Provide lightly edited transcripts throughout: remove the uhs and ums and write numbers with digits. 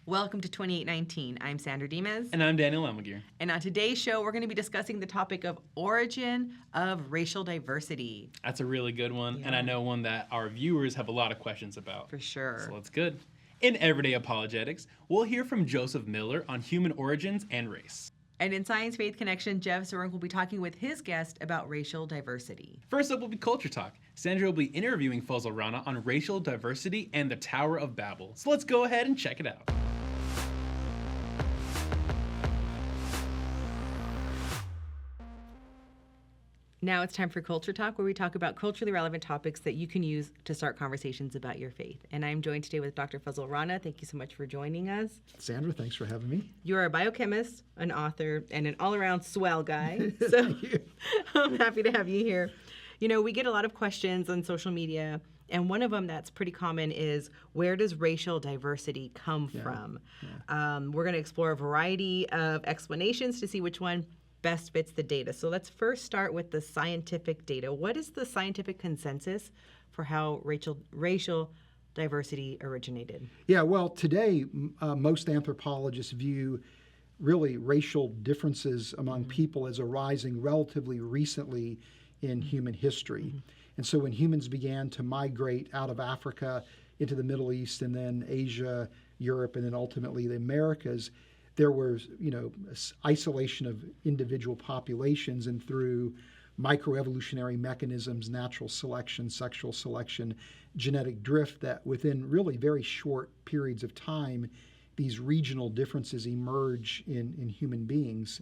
Welcome to 2819. I'm Sandra Dimas. And I'm Daniel Elmagier. And on today's show, we're going to be discussing the topic of origin of racial diversity. That's a really good one, and I know one that our viewers have a lot of questions about. For sure. So that's good. In Everyday Apologetics, we'll hear from Joseph Miller on human origins and race. And in Science Faith Connection, Jeff Zorink will be talking with his guest about racial diversity. First up will be Culture Talk. Sandra will be interviewing Fazale Rana on racial diversity and the Tower of Babel. So let's go ahead and check it out. Now it's time for Culture Talk, where we talk about culturally relevant topics that you can use to start conversations about your faith. And I'm joined today with Dr. Fazale Rana. Thank you so much for joining us. Sandra, thanks for having me. You're a biochemist, an author, and an all-around swell guy. So I'm happy to have you here. You know, we get a lot of questions on social media, and one of them that's pretty common is, where does racial diversity come from? Yeah. We're going to explore a variety of explanations to see which one best fits the data. So let's first start with the scientific data. What is the scientific consensus for how racial diversity originated? Yeah, well, today most anthropologists view really racial differences among people as arising relatively recently in human history. And so when humans began to migrate out of Africa into the Middle East and then Asia, Europe, and then ultimately the Americas, there was, isolation of individual populations, and through microevolutionary mechanisms, natural selection, sexual selection, genetic drift, that within really very short periods of time, these regional differences emerge in human beings.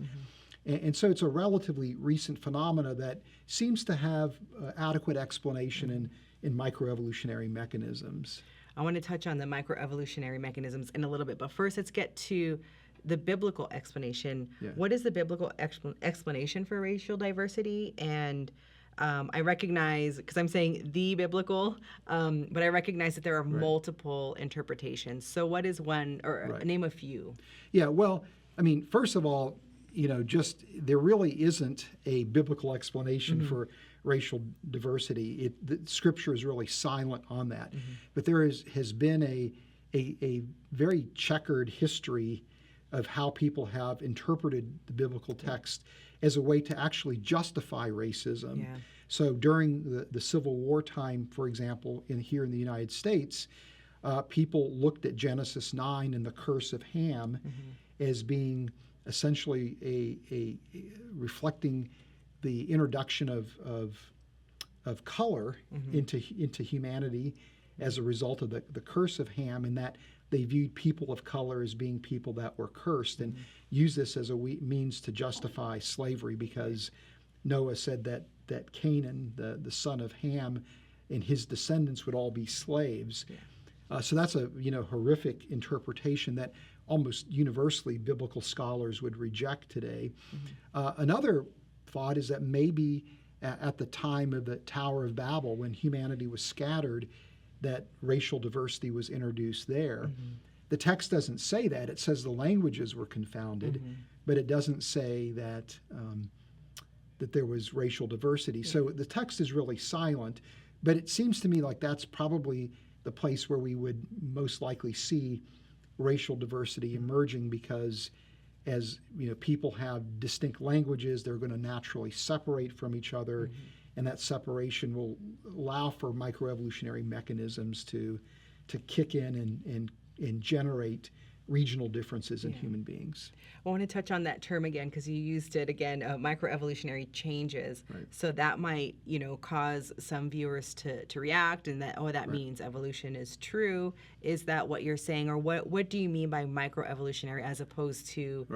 And so it's a relatively recent phenomena that seems to have adequate explanation in microevolutionary mechanisms. I want to touch on the microevolutionary mechanisms in a little bit, but first let's get to the biblical explanation. Yeah. What is the biblical explanation for racial diversity? And I recognize, because I'm saying the biblical, but I recognize that there are multiple interpretations. So what is one, or name a few? Yeah, well, I mean, first of all, there really isn't a biblical explanation for racial diversity. The Scripture is really silent on that. But there has been a very checkered history of how people have interpreted the biblical text as a way to actually justify racism. Yeah. So during the Civil War time, for example, here in the United States, people looked at Genesis 9 and the curse of Ham as being essentially a reflecting the introduction of color into humanity as a result of the curse of Ham, and that they viewed people of color as being people that were cursed, and used this as a means to justify slavery, because Noah said that Canaan, the son of Ham, and his descendants would all be slaves. Yeah. So that's a horrific interpretation that almost universally biblical scholars would reject today. Another thought is that maybe at the time of the Tower of Babel, when humanity was scattered, that racial diversity was introduced there. The text doesn't say that. It says the languages were confounded, but it doesn't say that that there was racial diversity. Yeah. So the text is really silent, but it seems to me like that's probably the place where we would most likely see racial diversity emerging, because as people have distinct languages, they're going to naturally separate from each other. And that separation will allow for microevolutionary mechanisms to kick in and generate regional differences in human beings. Well, I want to touch on that term again, because you used it again, microevolutionary changes. So that might, cause some viewers to react, and that means evolution is true. Is that what you're saying, or what do you mean by microevolutionary as opposed to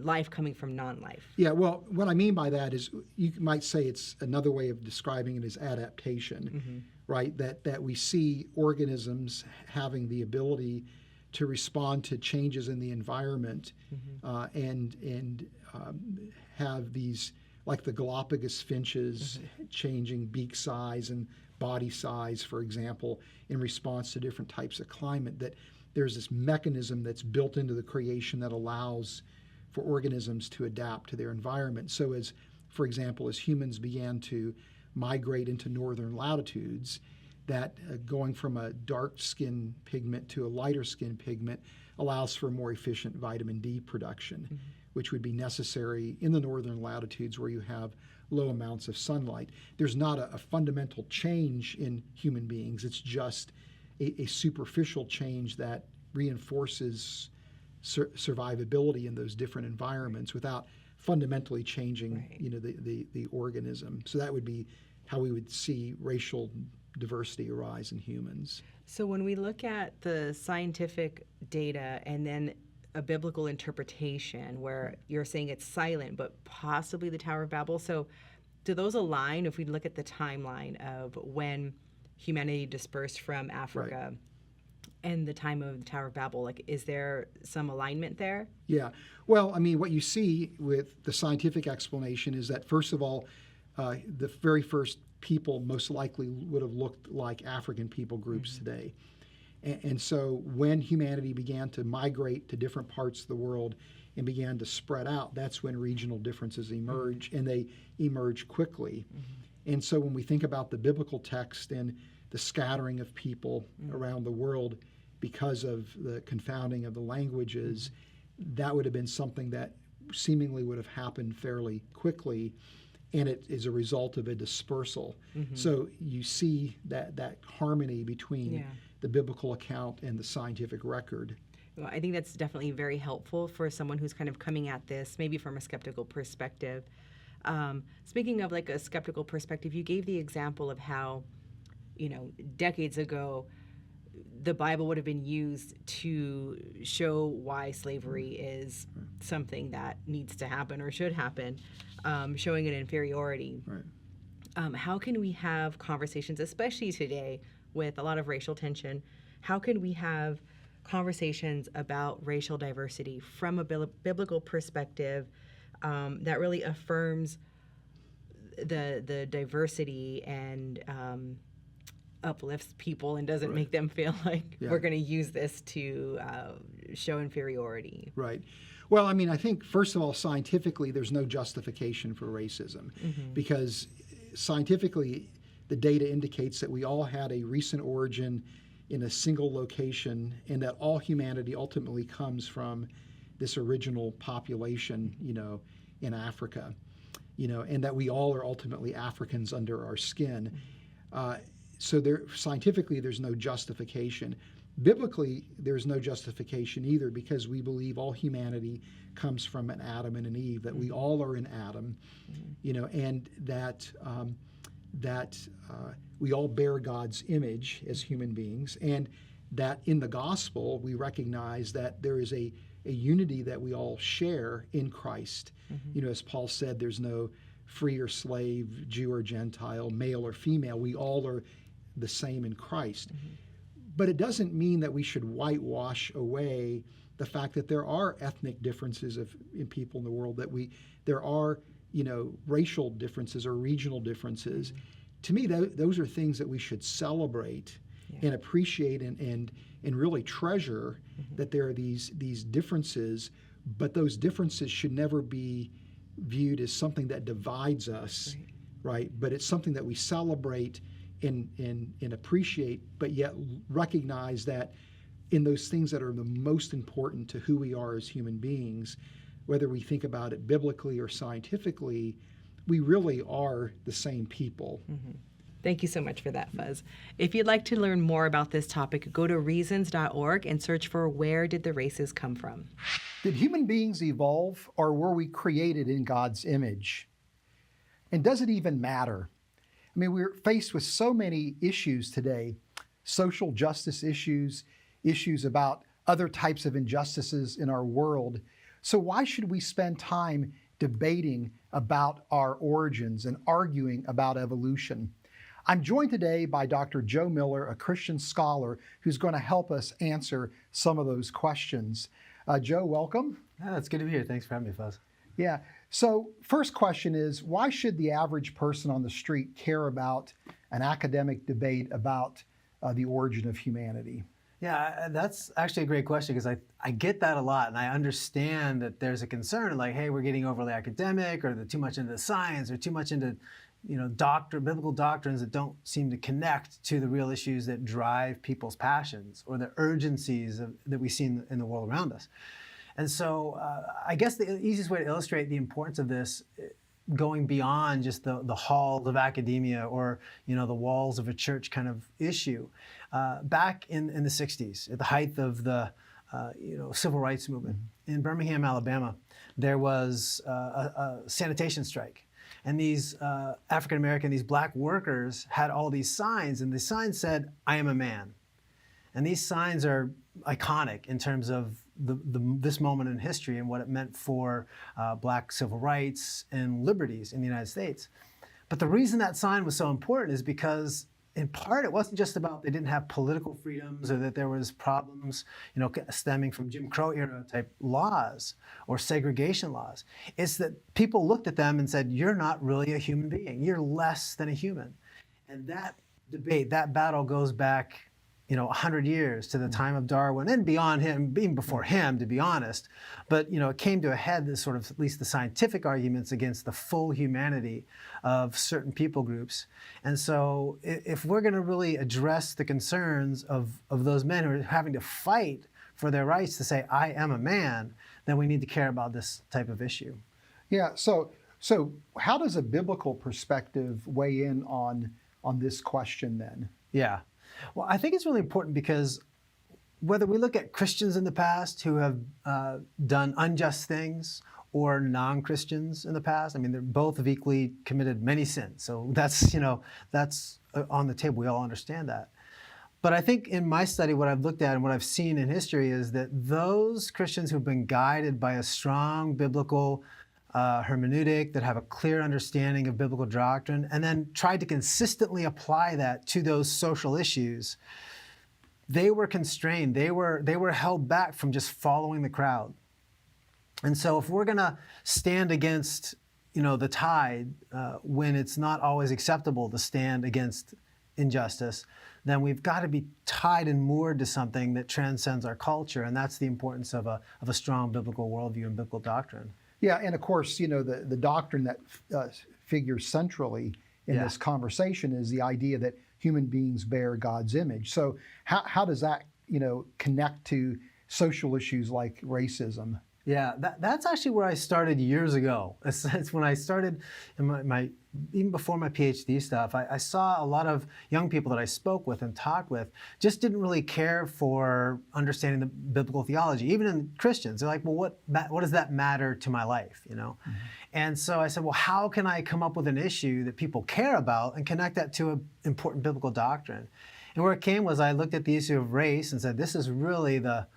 life coming from non-life? Yeah, well, what I mean by that is, you might say it's another way of describing it as adaptation, right? That we see organisms having the ability to respond to changes in the environment, and have these, like the Galapagos finches, changing beak size and body size, for example, in response to different types of climate. That there's this mechanism that's built into the creation that allows for organisms to adapt to their environment. So as, for example, as humans began to migrate into northern latitudes, that going from a dark skin pigment to a lighter skin pigment allows for more efficient vitamin D production, which would be necessary in the northern latitudes where you have low amounts of sunlight. There's not a fundamental change in human beings. It's just a superficial change that reinforces survivability in those different environments without fundamentally changing, the organism. So that would be how we would see racial diversity arise in humans. So when we look at the scientific data and then a biblical interpretation where you're saying it's silent, but possibly the Tower of Babel. So do those align if we look at the timeline of when humanity dispersed from Africa and the time of the Tower of Babel? Like, is there some alignment there? Yeah. Well, I mean, what you see with the scientific explanation is that, first of all, the very first people most likely would have looked like African people groups today. And so when humanity began to migrate to different parts of the world and began to spread out, that's when regional differences emerge, and they emerge quickly. And so when we think about the biblical text and the scattering of people around the world because of the confounding of the languages, that would have been something that seemingly would have happened fairly quickly, and it is a result of a dispersal. So you see that harmony between the biblical account and the scientific record. Well, I think that's definitely very helpful for someone who's kind of coming at this, maybe from a skeptical perspective. Speaking of like a skeptical perspective, you gave the example of how, decades ago, the Bible would have been used to show why slavery is something that needs to happen or should happen, showing an inferiority. How can we have conversations, especially today with a lot of racial tension, how can we have conversations about racial diversity from a biblical perspective that really affirms the diversity and uplifts people and doesn't make them feel like we're going to use this to show inferiority? Right. Well, I mean, I think, first of all, scientifically, there's no justification for racism because scientifically, the data indicates that we all had a recent origin in a single location and that all humanity ultimately comes from this original population, in Africa, and that we all are ultimately Africans under our skin. So scientifically, there's no justification. Biblically, there's no justification either because we believe all humanity comes from an Adam and an Eve, that we all are in Adam, and that we all bear God's image as human beings, and that in the gospel we recognize that there is a unity that we all share in Christ. As Paul said, there's no free or slave, Jew or Gentile, male or female. We all are the same in Christ. But it doesn't mean that we should whitewash away the fact that there are ethnic differences in people in the world, that there are racial differences or regional differences. To me, those are things that we should celebrate and appreciate and really treasure, that there are these differences, but those differences should never be viewed as something that divides us, right? But it's something that we celebrate and appreciate, but yet recognize that in those things that are the most important to who we are as human beings, whether we think about it biblically or scientifically, we really are the same people. Thank you so much for that, Fuzz. If you'd like to learn more about this topic, go to reasons.org and search for Where Did the Races Come From? Did human beings evolve, or were we created in God's image? And does it even matter? I mean, we're faced with so many issues today, social justice issues, issues about other types of injustices in our world. So why should we spend time debating about our origins and arguing about evolution? I'm joined today by Dr. Joe Miller, a Christian scholar, who's going to help us answer some of those questions. Joe, welcome. It's good to be here. Thanks for having me, Fuzz. Yeah. So first question is, why should the average person on the street care about an academic debate about the origin of humanity? Yeah, that's actually a great question because I get that a lot, and I understand that there's a concern like, hey, we're getting overly academic, or they're too much into science, or too much into biblical doctrines that don't seem to connect to the real issues that drive people's passions or the urgencies that we see in the world around us. And so I guess the easiest way to illustrate the importance of this, going beyond just the halls of academia or the walls of a church kind of issue, back in the 60s, at the height of the civil rights movement in Birmingham, Alabama, there was a sanitation strike. And these African American, these black workers had all these signs, and the signs said, "I am a man." And these signs are iconic in terms of this moment in history and what it meant for black civil rights and liberties in the United States. But the reason that sign was so important is because, in part, it wasn't just about they didn't have political freedoms or that there was problems, stemming from Jim Crow era type laws or segregation laws. It's that people looked at them and said, "You're not really a human being. You're less than a human." And that debate, that battle goes back 100 years to the time of Darwin and beyond him, even before him, to be honest. But, it came to a head, this sort of, at least the scientific arguments against the full humanity of certain people groups. And so if we're going to really address the concerns of those men who are having to fight for their rights to say, "I am a man," then we need to care about this type of issue. Yeah. So how does a biblical perspective weigh in on this question then? Yeah. Well, I think it's really important because whether we look at Christians in the past who have done unjust things or non-Christians in the past, they both have equally committed many sins. So that's on the table. We all understand that. But I think in my study, what I've looked at and what I've seen in history is that those Christians who've been guided by a strong biblical hermeneutic, that have a clear understanding of biblical doctrine, and then tried to consistently apply that to those social issues, they were constrained. They were held back from just following the crowd. And so if we're going to stand against the tide when it's not always acceptable to stand against injustice, then we've got to be tied and moored to something that transcends our culture, and that's the importance of a strong biblical worldview and biblical doctrine. Yeah, and of course, the doctrine that figures centrally in this conversation is the idea that human beings bear God's image. So how does that, connect to social issues like racism? Yeah, that's actually where I started years ago. It's when I started in even before my PhD stuff, I saw a lot of young people that I spoke with and talked with just didn't really care for understanding the biblical theology. Even in Christians, they're like, "Well, what does that matter to my life?" Mm-hmm. And so I said, "Well, how can I come up with an issue that people care about and connect that to an important biblical doctrine?" And where it came was I looked at the issue of race and said, "This is really the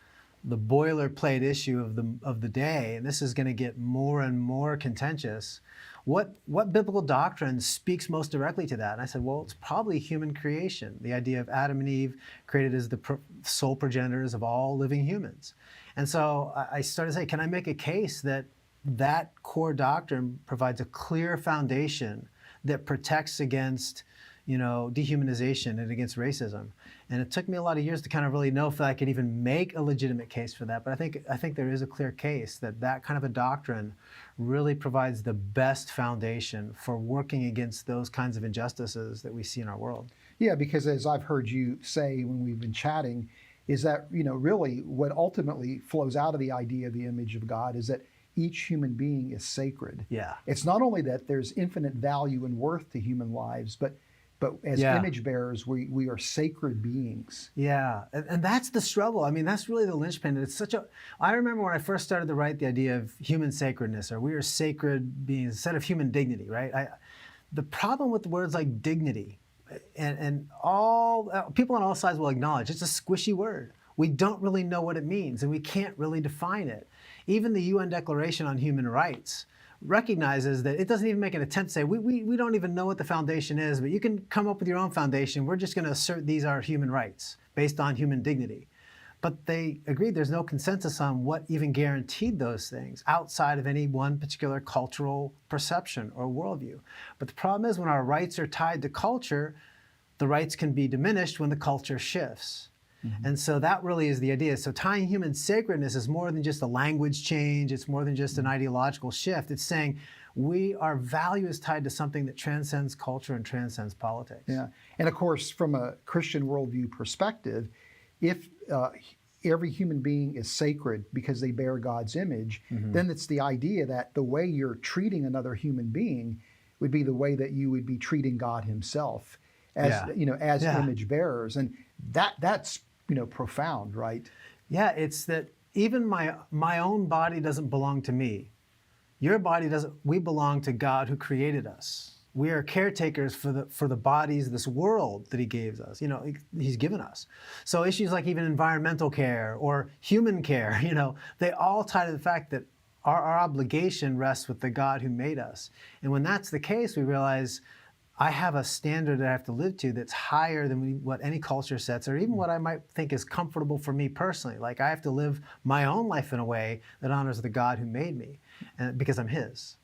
boilerplate issue of the day, and this is going to get more and more contentious. What biblical doctrine speaks most directly to that?" And I said, well, it's probably human creation, the idea of Adam and Eve created as the sole progenitors of all living humans. And so I started to say, can I make a case that core doctrine provides a clear foundation that protects against dehumanization and against racism? And it took me a lot of years to kind of really know if I could even make a legitimate case for that. But I think there is a clear case that kind of a doctrine really provides the best foundation for working against those kinds of injustices that we see in our world. Yeah, because as I've heard you say when we've been chatting, is that, really what ultimately flows out of the idea of the image of God is that each human being is sacred. Yeah. It's not only that there's infinite value and worth to human lives, but as image bearers, we are sacred beings. Yeah, and that's the struggle. That's really the linchpin. I remember when I first started to write the idea of human sacredness, or we are sacred beings instead of human dignity, right? The problem with words like dignity, and all people on all sides will acknowledge, it's a squishy word. We don't really know what it means, and we can't really define it. Even the UN Declaration on Human Rights recognizes that it doesn't even make an attempt to say, we don't even know what the foundation is, but you can come up with your own foundation. We're just going to assert these are human rights based on human dignity. But they agreed there's no consensus on what even guaranteed those things outside of any one particular cultural perception or worldview. But the problem is when our rights are tied to culture, the rights can be diminished when the culture shifts. Mm-hmm. And so that really is the idea. So tying human sacredness is more than just a language change. It's more than just an ideological shift. It's saying our value is tied to something that transcends culture and transcends politics. Yeah, and of course, from a Christian worldview perspective, if every human being is sacred because they bear God's image, then it's the idea that the way you're treating another human being would be the way that you would be treating God Himself, as as image bearers, and that's profound, right? Yeah, it's that even my own body doesn't belong to me. Your body doesn't. We belong to God who created us. We are caretakers for the bodies, this world that He gave us. He's given us. So issues like even environmental care or human care, they all tie to the fact that our obligation rests with the God who made us. And when that's the case, we realize I have a standard that I have to live to that's higher than what any culture sets, or even what I might think is comfortable for me personally. Like I have to live my own life in a way that honors the God who made me, and because I'm His.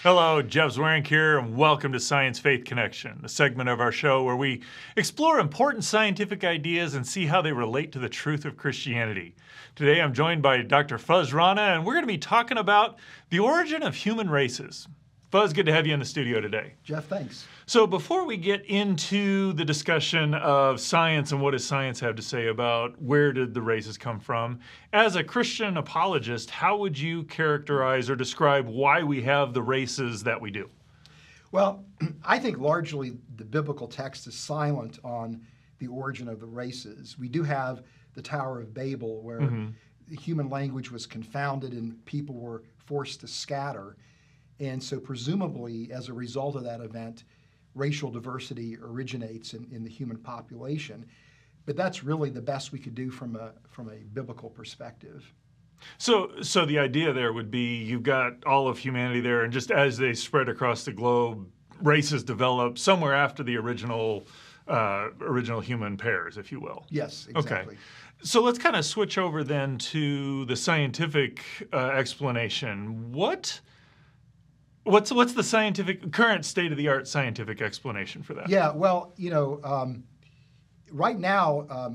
Hello, Jeff Zwarenk here, and welcome to Science Faith Connection, the segment of our show where we explore important scientific ideas and see how they relate to the truth of Christianity. Today I'm joined by Dr. Fazale Rana, and we're going to be talking about the origin of human races. Fuzz, good to have you in the studio today. Jeff, thanks. So before we get into the discussion of science and what does science have to say about where did the races come from, as a Christian apologist, how would you characterize or describe why we have the races that we do? Well, I think largely the biblical text is silent on the origin of the races. We do have the Tower of Babel, where the human language was confounded and people were forced to scatter. And so presumably, as a result of that event, racial diversity originates in the human population. But that's really the best we could do from a biblical perspective. So the idea there would be you've got all of humanity there, and just as they spread across the globe, races develop somewhere after the original human pairs, if you will. Yes, exactly. Okay. So let's kind of switch over then to the scientific explanation. What's the current state-of-the-art scientific explanation for that? Yeah, well, right now,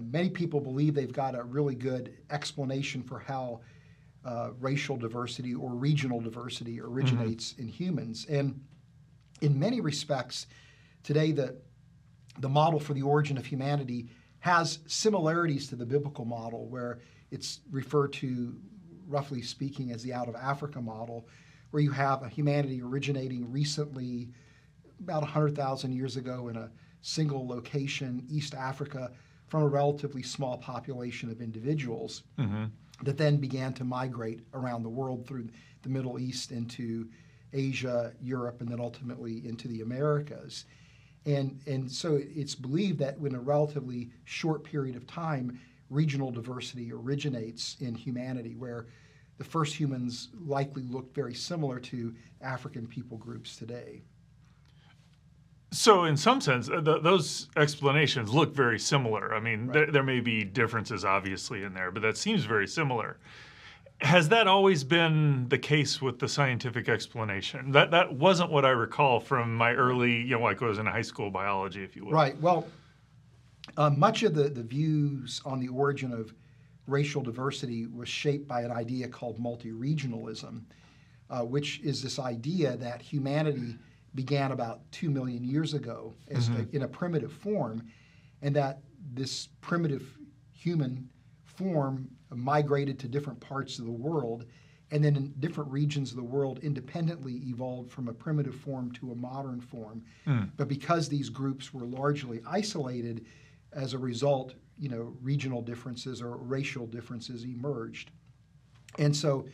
many people believe they've got a really good explanation for how racial diversity or regional diversity originates in humans. And in many respects, today the model for the origin of humanity has similarities to the biblical model, where it's referred to, roughly speaking, as the out of Africa model, where you have a humanity originating recently, about 100,000 years ago, in a single location, East Africa, from a relatively small population of individuals that then began to migrate around the world through the Middle East into Asia, Europe, and then ultimately into the Americas. And so it's believed that in a relatively short period of time, regional diversity originates in humanity, where the first humans likely looked very similar to African people groups today. So in some sense, those explanations look very similar. I mean, Right. there may be differences obviously in there, but that seems very similar. Has that always been the case with the scientific explanation? That wasn't what I recall from my early, like I was in high school biology, if you will. Right. Well, much of the views on the origin of racial diversity was shaped by an idea called multi-regionalism, which is this idea that humanity began about 2 million years ago as in a primitive form, and that this primitive human form migrated to different parts of the world, and then in different regions of the world independently evolved from a primitive form to a modern form. But because these groups were largely isolated, as a result, regional differences or racial differences emerged. And so,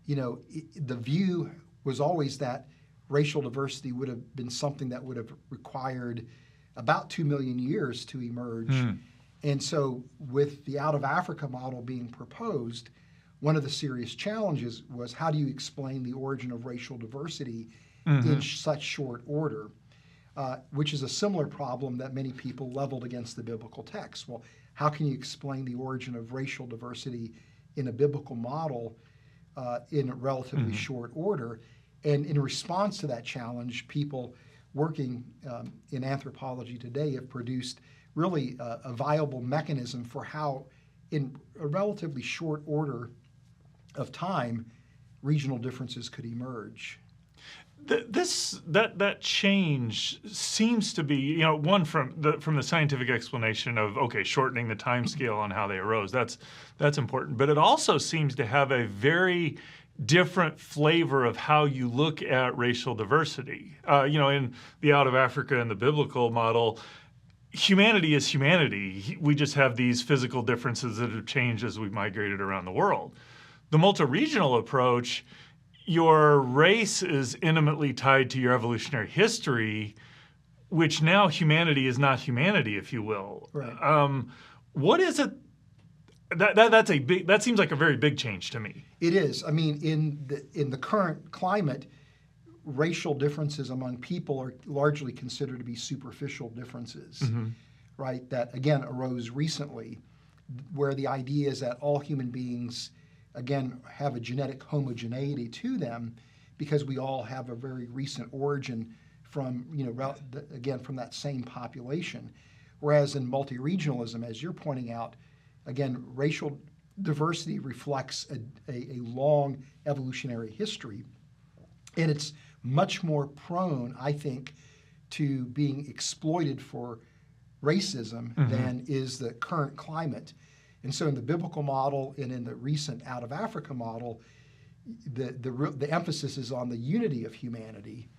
the view was always that racial diversity would have been something that would have required about 2 million years to emerge. And so with the out of Africa model being proposed, one of the serious challenges was, how do you explain the origin of racial diversity in such short order? Which is a similar problem that many people leveled against the biblical text. Well, how can you explain the origin of racial diversity in a biblical model in a relatively short order? And in response to that challenge, people working in anthropology today have produced really a viable mechanism for how, in a relatively short order of time, regional differences could emerge. That change seems to be, one from the scientific explanation of, okay, shortening the time scale on how they arose. That's important, but it also seems to have a very different flavor of how you look at racial diversity. In the Out of Africa and the biblical model, humanity is humanity. We just have these physical differences that have changed as we've migrated around the world. The multi-regional approach, your race is intimately tied to your evolutionary history, which now humanity is not humanity, if you will. Right. What is it? That seems like a very big change to me. It is. I mean, in the current climate, racial differences among people are largely considered to be superficial differences, right? That again arose recently, where the idea is that all human beings, again, have a genetic homogeneity to them because we all have a very recent origin from, again, from that same population. Whereas in multi-regionalism, as you're pointing out, again, racial diversity reflects a long evolutionary history. And it's much more prone, I think, to being exploited for racism than is the current climate. And so in the biblical model and in the recent Out of Africa model, the emphasis is on the unity of humanity,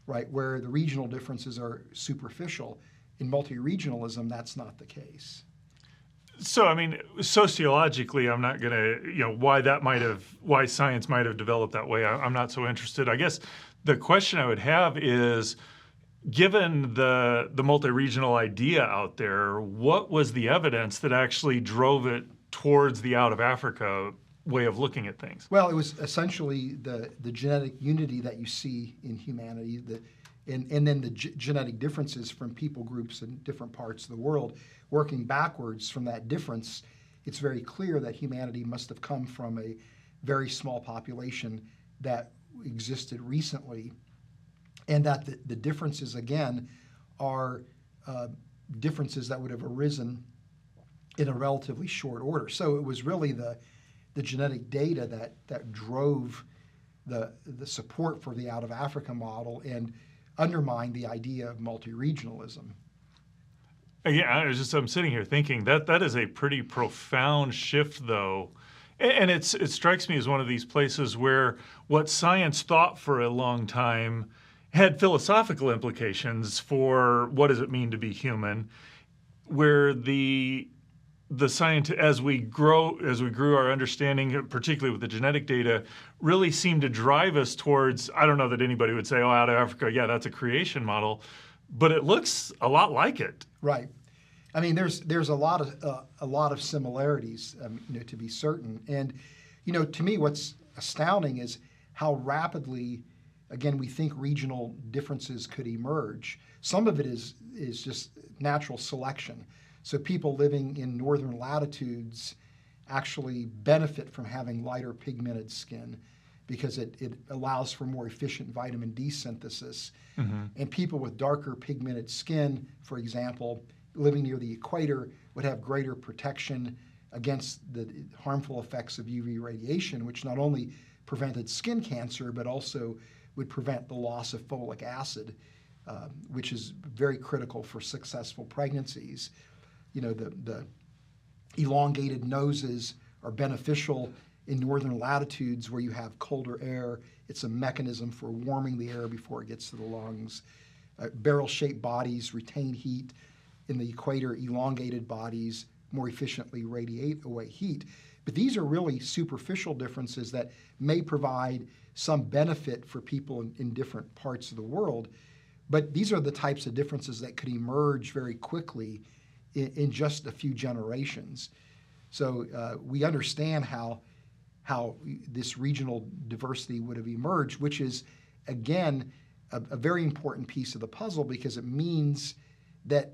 right, where the regional differences are superficial. In multi-regionalism, that's not the case. So, I mean, sociologically, I'm not going to, why science might have developed that way, I'm not so interested. I guess the question I would have is, given the multi-regional idea out there, what was the evidence that actually drove it towards the Out of Africa way of looking at things? Well, it was essentially the genetic unity that you see in humanity, and then the genetic differences from people groups in different parts of the world. Working backwards from that difference, it's very clear that humanity must have come from a very small population that existed recently, and that the differences, again, are differences that would have arisen in a relatively short order. So it was really the genetic data that drove the support for the Out of Africa model and undermined the idea of multi-regionalism. Yeah, I'm sitting here thinking that is a pretty profound shift, though. And it strikes me as one of these places where what science thought for a long time had philosophical implications for what does it mean to be human, where the science, as we grew our understanding, particularly with the genetic data, really seemed to drive us towards, I don't know that anybody would say, oh, Out of Africa, yeah, that's a creation model, but it looks a lot like it. Right. I mean, there's a lot of similarities, to be certain. And, to me, what's astounding is how rapidly, again, we think regional differences could emerge. Some of it is just natural selection. So people living in northern latitudes actually benefit from having lighter pigmented skin because it allows for more efficient vitamin D synthesis. And people with darker pigmented skin, for example, living near the equator, would have greater protection against the harmful effects of UV radiation, which not only prevented skin cancer, but also would prevent the loss of folic acid, which is very critical for successful pregnancies. The elongated noses are beneficial in northern latitudes where you have colder air. It's a mechanism for warming the air before it gets to the lungs. Barrel-shaped bodies retain heat. In the equator, elongated bodies more efficiently radiate away heat. But these are really superficial differences that may provide some benefit for people in different parts of the world. But these are the types of differences that could emerge very quickly in just a few generations. So we understand how this regional diversity would have emerged, which is, again, a very important piece of the puzzle because it means that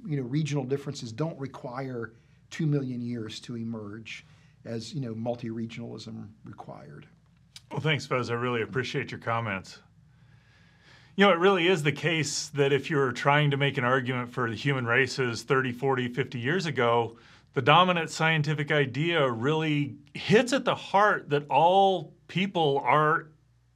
regional differences don't require 2 million years to emerge as multi-regionalism required. Well, thanks, Fez. I really appreciate your comments. You know, it really is the case that if you're trying to make an argument for the human races 30, 40, 50 years ago, the dominant scientific idea really hits at the heart that all people are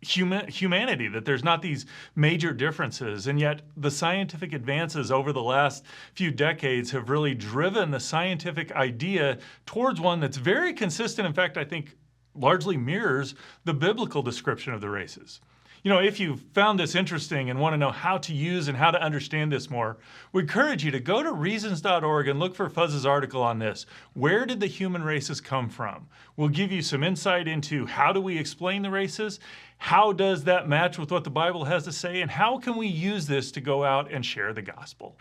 humanity, that there's not these major differences. And yet the scientific advances over the last few decades have really driven the scientific idea towards one that's very consistent. In fact, I think largely mirrors the biblical description of the races. You know, if you found this interesting and want to know how to use and how to understand this more, we encourage you to go to reasons.org and look for Fuzz's article on this. Where did the human races come from? We'll give you some insight into how do we explain the races, how does that match with what the Bible has to say, and how can we use this to go out and share the gospel.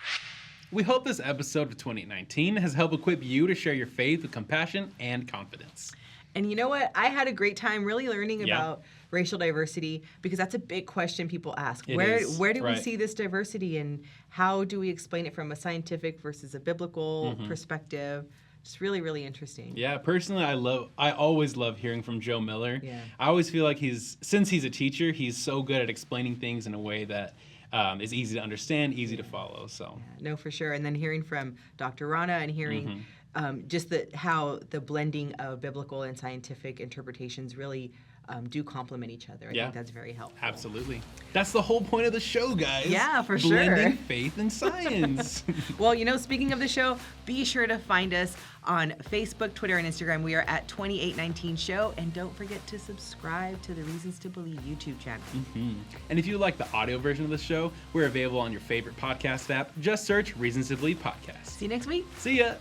We hope this episode of 2019 has helped equip you to share your faith with compassion and confidence. And you know what? I had a great time really learning Yeah. about racial diversity, because that's a big question people ask. It Where is, do we right. see this diversity, and how do we explain it from a scientific versus a biblical perspective? It's really, really interesting. Yeah, personally, I always love hearing from Joe Miller. Yeah. I always feel like since he's a teacher, he's so good at explaining things in a way that is easy to understand, easy to follow. So No, for sure. And then hearing from Dr. Rana and hearing just how the blending of biblical and scientific interpretations really do complement each other. I Yeah. think that's very helpful. absolutely, that's the whole point of the show, guys. Yeah, for sure. Blending faith and science. Well, you know, speaking of the show, be sure to find us on Facebook, Twitter, and Instagram. We are at 2819 Show. And don't forget to subscribe to the Reasons to Believe YouTube channel. And if you like the audio version of the show, we're available on your favorite podcast app. Just search Reasons to Believe Podcast. See you next week. See ya.